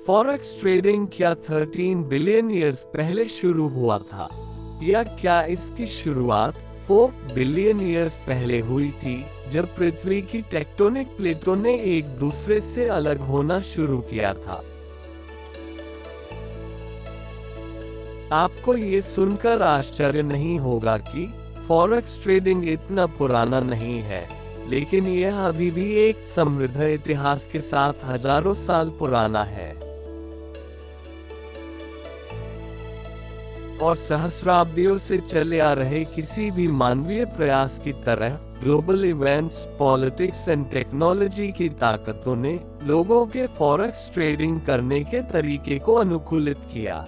Forex trading क्या 13 billion years पहले शुरू हुआ था, या क्या इसकी शुरुआत 4 बिलियन ईयर्स पहले हुई थी, जब पृथ्वी की टेक्टोनिक प्लेटों ने एक दूसरे से अलग होना शुरू किया था? आपको ये सुनकर आश्चर्य नहीं होगा कि फॉरेक्स ट्रेडिंग इतना पुराना नहीं है, लेकिन यह अभी भी एक समृद्ध इतिहास के साथ हजारों साल पुराना है और सहस्राब्दियों से चले आ रहे किसी भी मानवीय प्रयास की तरह global events, politics and technology की ताकतों ने लोगों के फॉरेक्स ट्रेडिंग करने के तरीके को अनुकूलित किया।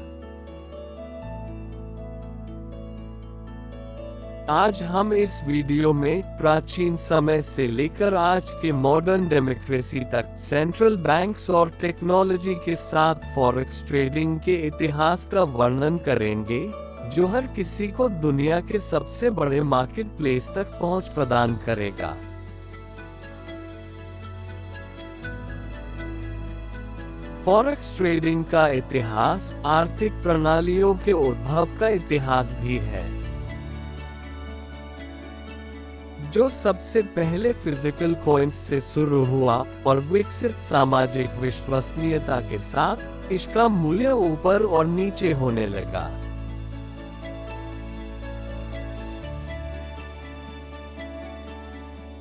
आज हम इस वीडियो में प्राचीन समय से लेकर आज के मॉडर्न डेमोक्रेसी तक सेंट्रल बैंक्स और टेक्नोलॉजी के साथ फॉरेक्स ट्रेडिंग के इतिहास का वर्णन करेंगे, जो हर किसी को दुनिया के सबसे बड़े मार्केट प्लेस तक पहुंच प्रदान करेगा। फॉरेक्स ट्रेडिंग का इतिहास आर्थिक प्रणालियों के उद्भव का इतिहास भी है, जो सबसे पहले फिजिकल कॉइन्स से शुरू हुआ और विकसित सामाजिक विश्वसनीयता के साथ इसका मूल्य ऊपर और नीचे होने लगा।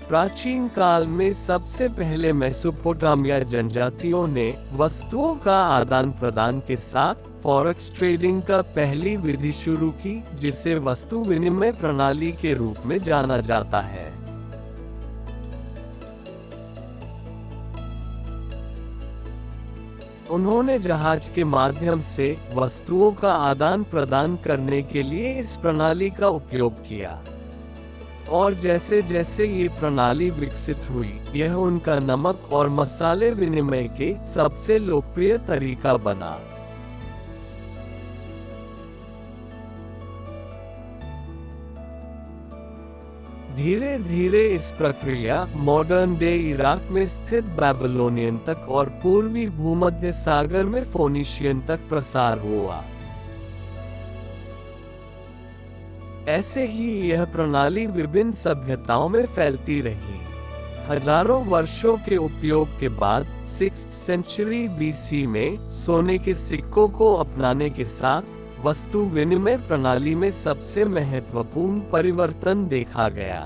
प्राचीन काल में सबसे पहले मेसोपोटामिया जनजातियों ने वस्तुओं का आदान प्रदान के साथ फॉरेक्स ट्रेडिंग का पहली विधि शुरू की, जिसे वस्तु विनिमय प्रणाली के रूप में जाना जाता है। उन्होंने जहाज के माध्यम से वस्तुओं का आदान प्रदान करने के लिए इस प्रणाली का उपयोग किया, और जैसे जैसे ये प्रणाली विकसित हुई, यह उनका नमक और मसाले विनिमय के सबसे लोकप्रिय तरीका बना। धीरे धीरे इस प्रक्रिया मॉडर्न डे इराक में स्थित बेबीलोनियन तक और पूर्वी भूमध्य सागर में फोनिशियन तक प्रसार हुआ। ऐसे ही यह प्रणाली विभिन्न सभ्यताओं में फैलती रही। हजारों वर्षों के उपयोग के बाद 6th सेंचुरी BC में सोने के सिक्कों को अपनाने के साथ वस्तु विनिमय प्रणाली में सबसे महत्वपूर्ण परिवर्तन देखा गया।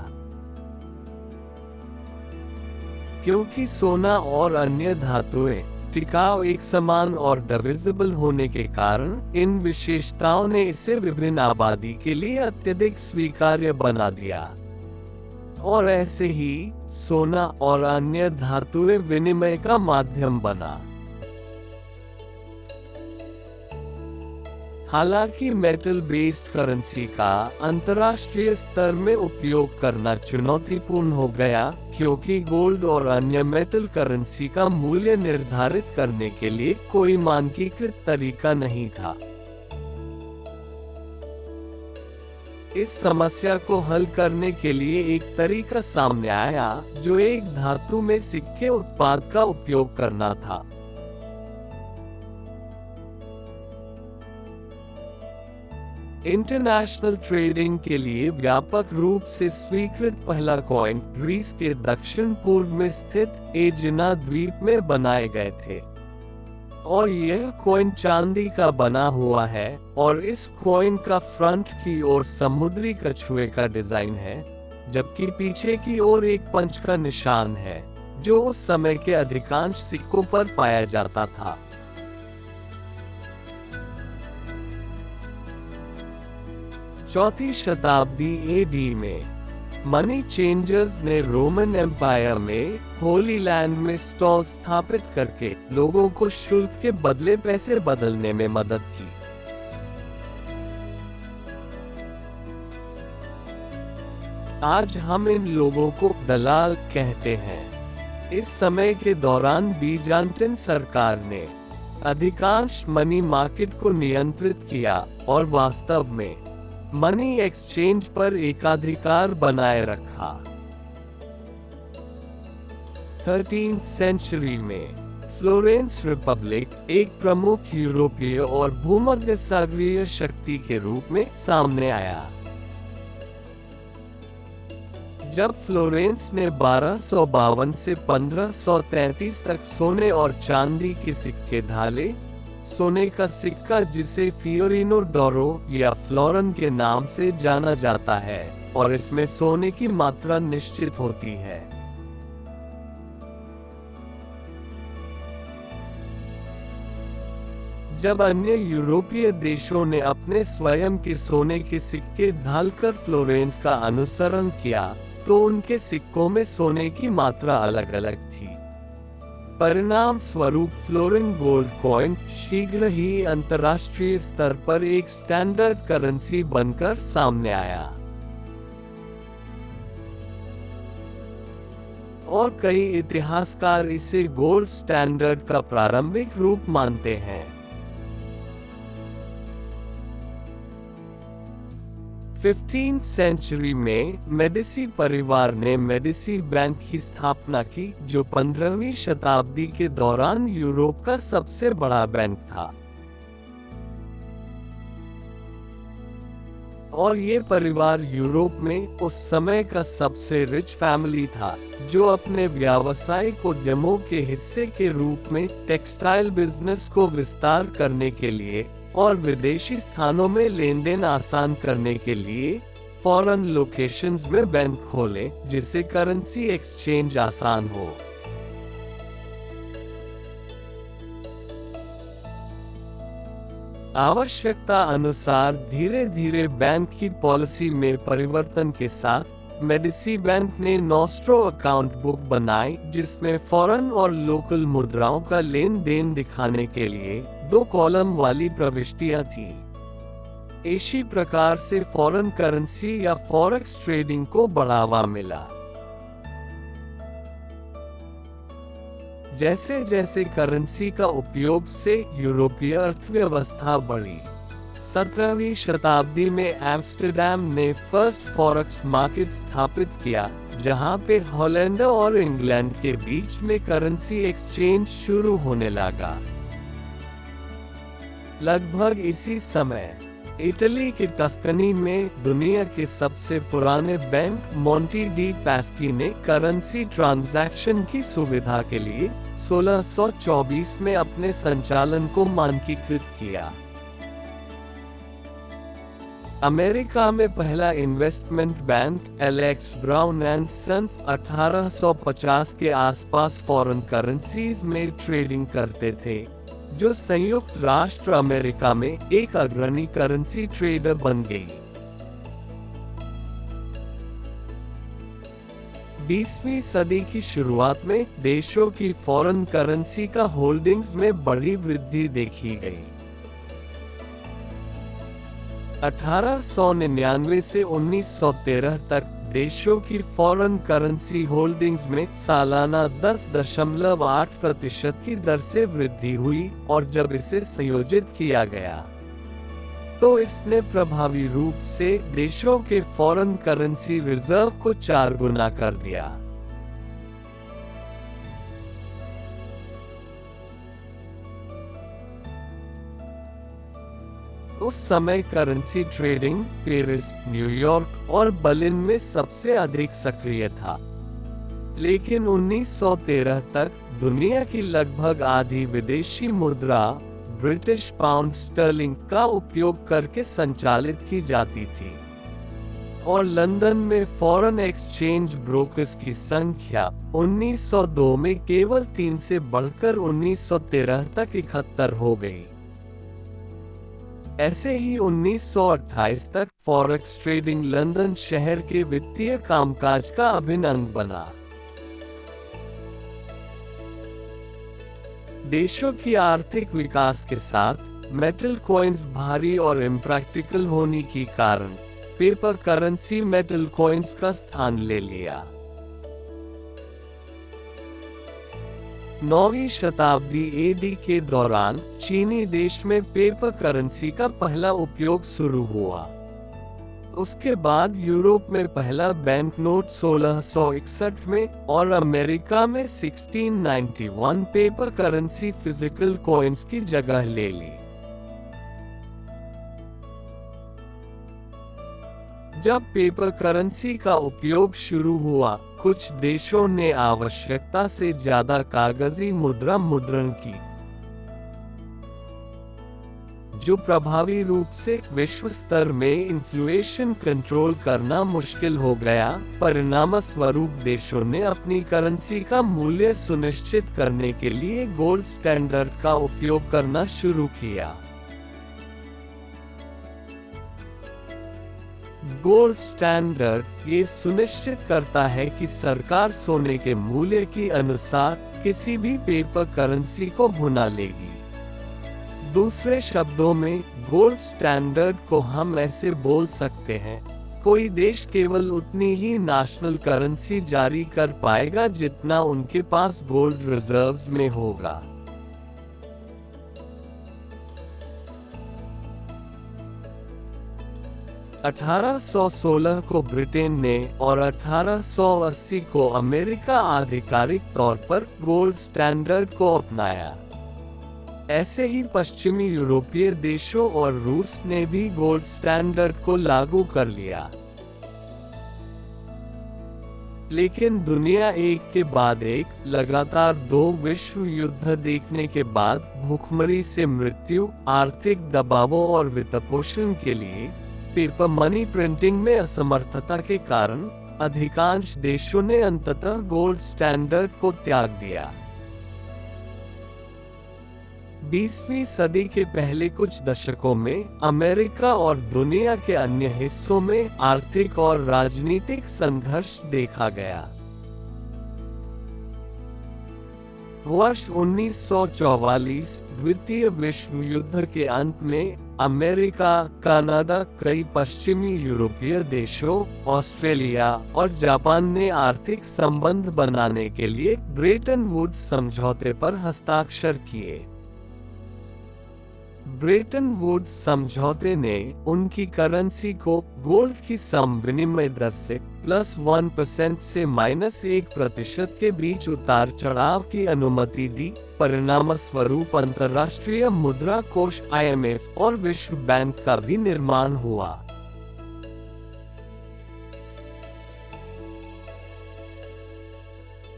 क्योंकि सोना और अन्य धातुएं टिकाऊ, एक समान और डिविजिबल होने के कारण इन विशेषताओं ने इसे विभिन्न आबादी के लिए अत्यधिक स्वीकार्य बना दिया, और ऐसे ही सोना और अन्य धातुएं विनिमय का माध्यम बना। हालांकि मेटल बेस्ड करेंसी का अंतर्राष्ट्रीय स्तर में उपयोग करना चुनौतीपूर्ण हो गया, क्योंकि गोल्ड और अन्य मेटल करेंसी का मूल्य निर्धारित करने के लिए कोई मानकीकृत तरीका नहीं था। इस समस्या को हल करने के लिए एक तरीका सामने आया, जो एक धातु में सिक्के उत्पाद का उपयोग करना था। इंटरनेशनल ट्रेडिंग के लिए व्यापक रूप से स्वीकृत पहला कॉइन ग्रीस के दक्षिण पूर्व में स्थित एजिना द्वीप में बनाए गए थे, और यह कॉइन चांदी का बना हुआ है, और इस कॉइन का फ्रंट की ओर समुद्री कछुए का डिजाइन है, जबकि पीछे की ओर एक पंच का निशान है, जो उस समय के अधिकांश सिक्कों पर पाया जाता था। चौथी शताब्दी AD में मनी चेंजर्स ने रोमन एम्पायर में होली लैंड में स्टॉल स्थापित करके लोगों को शुल्क के बदले पैसे बदलने में मदद की। आज हम इन लोगों को दलाल कहते हैं। इस समय के दौरान बीजान्टिन सरकार ने अधिकांश मनी मार्केट को नियंत्रित किया और वास्तव में मनी एक्सचेंज पर एकाधिकार बनाए रखा। 13th सेंचुरी में फ्लोरेंस रिपब्लिक एक प्रमुख यूरोपीय और भूमध्य सागरीय शक्ति के रूप में सामने आया। जब फ्लोरेंस ने 1252 से 1533 तक सोने और चांदी के सिक्के ढाले, सोने का सिक्का जिसे फियोरिनो डोरो या फ्लोरन के नाम से जाना जाता है और इसमें सोने की मात्रा निश्चित होती है। जब अन्य यूरोपीय देशों ने अपने स्वयं के सोने के सिक्के ढालकर फ्लोरेंस का अनुसरण किया, तो उनके सिक्कों में सोने की मात्रा अलग अलग थी। परिणाम स्वरूप फ्लोरिन गोल्ड कॉइन शीघ्र ही अंतर्राष्ट्रीय स्तर पर एक स्टैंडर्ड करेंसी बनकर सामने आया और कई इतिहासकार इसे गोल्ड स्टैंडर्ड का प्रारंभिक रूप मानते हैं। 15th सेंचुरी में मेडिसी परिवार ने मेडिसी बैंक की स्थापना की, जो 15वीं शताब्दी के दौरान यूरोप का सबसे बड़ा बैंक था। और ये परिवार यूरोप में उस समय का सबसे रिच फैमिली था, जो अपने व्यावसायिक उद्यमों के हिस्से के रूप में टेक्सटाइल बिजनेस को विस्तार करने के लिए और विदेशी स्थानों में लेन देन आसान करने के लिए फॉरेन लोकेशंस में बैंक खोले, जिससे करेंसी एक्सचेंज आसान हो। आवश्यकता अनुसार धीरे धीरे बैंक की पॉलिसी में परिवर्तन के साथ मेडिसी बैंक ने नॉस्ट्रो अकाउंट बुक बनाई, जिसमें फॉरेन और लोकल मुद्राओं का लेन देन दिखाने के लिए 2 कॉलम वाली प्रविष्टियां थी। इसी प्रकार से फॉरेन करेंसी या फॉरेक्स ट्रेडिंग को बढ़ावा मिला। जैसे जैसे करेंसी का उपयोग से यूरोपीय अर्थव्यवस्था बढ़ी, 17वीं शताब्दी में एम्स्टर्डम ने फर्स्ट फॉरेक्स मार्केट स्थापित किया, जहां पे हॉलैंड और इंग्लैंड के बीच में करेंसी एक्सचेंज शुरू होने लगा। लगभग इसी समय इटली के टस्कनी में दुनिया के सबसे पुराने बैंक मोंटी डी पास्की ने करेंसी ट्रांजैक्शन की सुविधा के लिए 1624 में अपने संचालन को मानकीकृत किया। अमेरिका में पहला investment bank Alex Brown and Sons 1850 के आसपास फॉरेन करेंसीज में ट्रेडिंग करते थे, जो संयुक्त राष्ट्र अमेरिका में एक अग्रणी करेंसी ट्रेडर बन गई। 20वीं सदी की शुरुआत में देशों की फॉरेन करेंसी का होल्डिंग्स में बड़ी वृद्धि देखी गई। 1899 से 1913 तक देशों की फॉरेन करेंसी होल्डिंग्स में सालाना 10.8% की दर से वृद्धि हुई, और जब इसे संयोजित किया गया तो इसने प्रभावी रूप से देशों के फॉरेन करेंसी रिजर्व को 4 गुना कर दिया। उस समय करेंसी ट्रेडिंग पेरिस, न्यूयॉर्क और बर्लिन में सबसे अधिक सक्रिय था, लेकिन 1913 तक दुनिया की लगभग आधी विदेशी मुद्रा ब्रिटिश पाउंड स्टर्लिंग का उपयोग करके संचालित की जाती थी, और लंदन में फॉरेन एक्सचेंज ब्रोकर्स की संख्या 1902 में केवल 3 से बढ़कर 1913 तक 71 हो गई। ऐसे ही 1928 तक फॉरेक्स ट्रेडिंग लंदन शहर के वित्तीय कामकाज का अभिन्न अंग बना। देशों की आर्थिक विकास के साथ मेटल कॉइन्स भारी और इम्प्रैक्टिकल होने के कारण पेपर करेंसी मेटल कॉइन्स का स्थान ले लिया। 9वीं शताब्दी एडी के दौरान चीनी देश में पेपर करेंसी का पहला उपयोग शुरू हुआ, उसके बाद यूरोप में पहला बैंक नोट 1661 में और अमेरिका में 1691 पेपर करेंसी फिजिकल कॉइन्स की जगह ले ली। जब पेपर करेंसी का उपयोग शुरू हुआ, कुछ देशों ने आवश्यकता से ज्यादा कागजी मुद्रा मुद्रण की, जो प्रभावी रूप से विश्व स्तर में इन्फ्लेशन कंट्रोल करना मुश्किल हो गया। परिणामस्वरूप देशों ने अपनी करेंसी का मूल्य सुनिश्चित करने के लिए गोल्ड स्टैंडर्ड का उपयोग करना शुरू किया। गोल्ड स्टैंडर्ड ये सुनिश्चित करता है कि सरकार सोने के मूल्य के अनुसार किसी भी पेपर करेंसी को भुना लेगी। दूसरे शब्दों में, गोल्ड स्टैंडर्ड को हम ऐसे बोल सकते हैं, कोई देश केवल उतनी ही नेशनल करेंसी जारी कर पाएगा जितना उनके पास गोल्ड रिजर्व्स में होगा। (1816) को ब्रिटेन ने और 1880 को अमेरिका आधिकारिक तौर पर गोल्ड स्टैंडर्ड को अपनाया। ऐसे ही पश्चिमी यूरोपीय देशों और रूस ने भी गोल्ड स्टैंडर्ड को लागू कर लिया। लेकिन दुनिया एक के बाद एक लगातार 2 विश्व युद्ध देखने के बाद भूखमरी से मृत्यु, आर्थिक दबावों और वित्तपोषण के लिए पेपर मनी प्रिंटिंग में असमर्थता के कारण अधिकांश देशों ने अंततः गोल्ड स्टैंडर्ड को त्याग दिया। 20वीं सदी के पहले कुछ दशकों में अमेरिका और दुनिया के अन्य हिस्सों में आर्थिक और राजनीतिक संघर्ष देखा गया। वर्ष 1944 द्वितीय विश्व युद्ध के अंत में अमेरिका, कनाडा, कई पश्चिमी यूरोपीय देशों, ऑस्ट्रेलिया और जापान ने आर्थिक संबंध बनाने के लिए ब्रेटन वुड्स समझौते पर हस्ताक्षर किए। ब्रेटन वुड्स समझौते ने उनकी करेंसी को गोल्ड की सम विनिमय दर से +1% से -1% के बीच उतार चढ़ाव की अनुमति दी। परिणामस्वरूप अंतर्राष्ट्रीय मुद्रा कोष IMF और विश्व बैंक का भी निर्माण हुआ।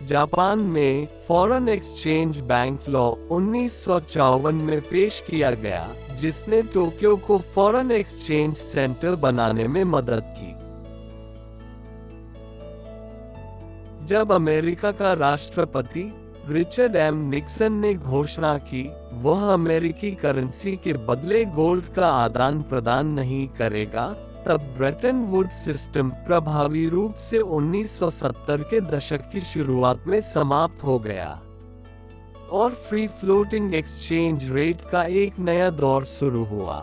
जापान में फॉरेन एक्सचेंज बैंक लॉ 1954 में पेश किया गया, जिसने टोक्यो को फॉरेन एक्सचेंज सेंटर बनाने में मदद की। जब अमेरिका का राष्ट्रपति रिचर्ड M. निक्सन ने घोषणा की वह अमेरिकी करेंसी के बदले गोल्ड का आदान प्रदान नहीं करेगा, तब ब्रेटन वुड्स सिस्टम प्रभावी रूप से 1970 के दशक की शुरुआत में समाप्त हो गया और फ्री फ्लोटिंग एक्सचेंज रेट का एक नया दौर शुरू हुआ।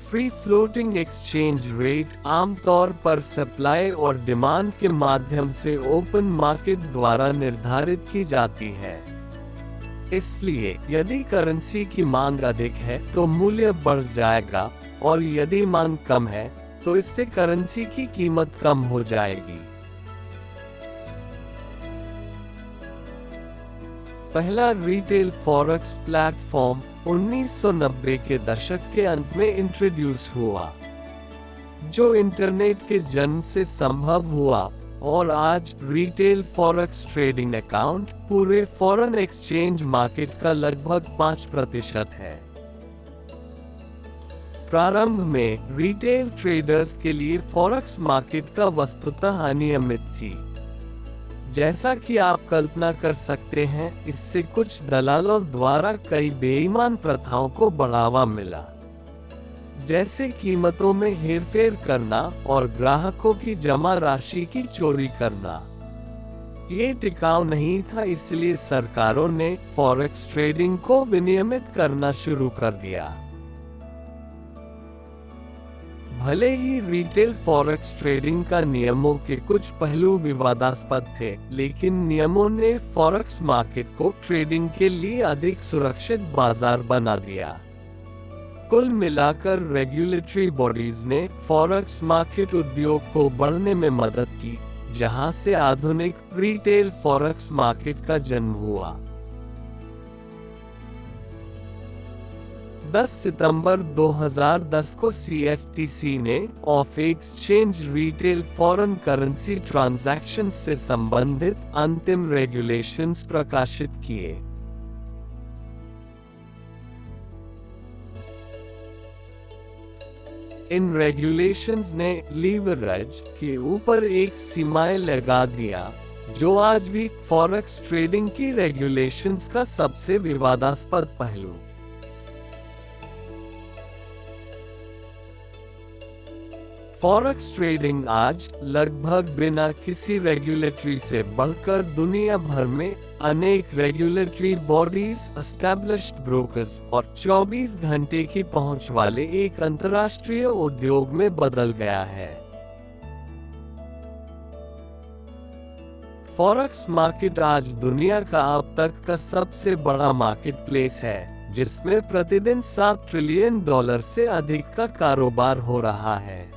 फ्री फ्लोटिंग एक्सचेंज रेट आमतौर पर सप्लाई और डिमांड के माध्यम से ओपन मार्केट द्वारा निर्धारित की जाती है। इसलिए यदि करेंसी की मांग अधिक है तो मूल्य बढ़ जाएगा और यदि मांग कम है तो इससे करेंसी की कीमत कम हो जाएगी। पहला रिटेल फॉरेक्स प्लेटफॉर्म 1990 के दशक के अंत में इंट्रोड्यूस हुआ, जो इंटरनेट के जन्म से संभव हुआ और आज रिटेल फॉरेक्स ट्रेडिंग अकाउंट पूरे फॉरेन एक्सचेंज मार्केट का लगभग 5% है। प्रारंभ में रिटेल ट्रेडर्स के लिए फॉरेक्स मार्केट का वस्तुतः अनियमित थी। जैसा कि आप कल्पना कर सकते हैं, इससे कुछ दलालों द्वारा कई बेईमान प्रथाओं को बढ़ावा मिला, जैसे कीमतों में हेरफेर करना और ग्राहकों की जमा राशि की चोरी करना। ये टिकाऊ नहीं था, इसलिए सरकारों ने फॉरेक्स ट्रेडिंग को विनियमित करना शुरू कर दिया। भले ही रिटेल फॉरेक्स ट्रेडिंग का नियमों के कुछ पहलू विवादास्पद थे, लेकिन नियमों ने फॉरेक्स मार्केट को ट्रेडिंग के लिए अधिक सुरक्षित बाजार बना दिया। कुल मिलाकर रेगुलेटरी बॉडीज ने फॉरेक्स मार्केट उद्योग को बढ़ने में मदद की, जहां से आधुनिक रिटेल फॉरेक्स मार्केट का जन्म हुआ। 10 सितंबर 2010 को CFTC ने of exchange retail foreign currency transaction से संबंधित अंतिम रेगुलेशंस प्रकाशित किए। इन रेगुलेशंस ने लीवरेज के ऊपर एक सीमाएं लगा दिया, जो आज भी फॉरेक्स ट्रेडिंग की रेगुलेशंस का सबसे विवादास्पद पहलू। फॉरेक्स ट्रेडिंग आज लगभग बिना किसी रेगुलेटरी से बढ़कर दुनिया भर में अनेक रेगुलेटरी बॉडीज, एस्टैब्लिश्ड ब्रोकर्स और 24 घंटे की पहुंच वाले एक अंतर्राष्ट्रीय उद्योग में बदल गया है। फॉरेक्स मार्केट आज दुनिया का अब तक का सबसे बड़ा मार्केट प्लेस है, जिसमें प्रतिदिन $7 ट्रिलियन से अधिक का कारोबार हो रहा है।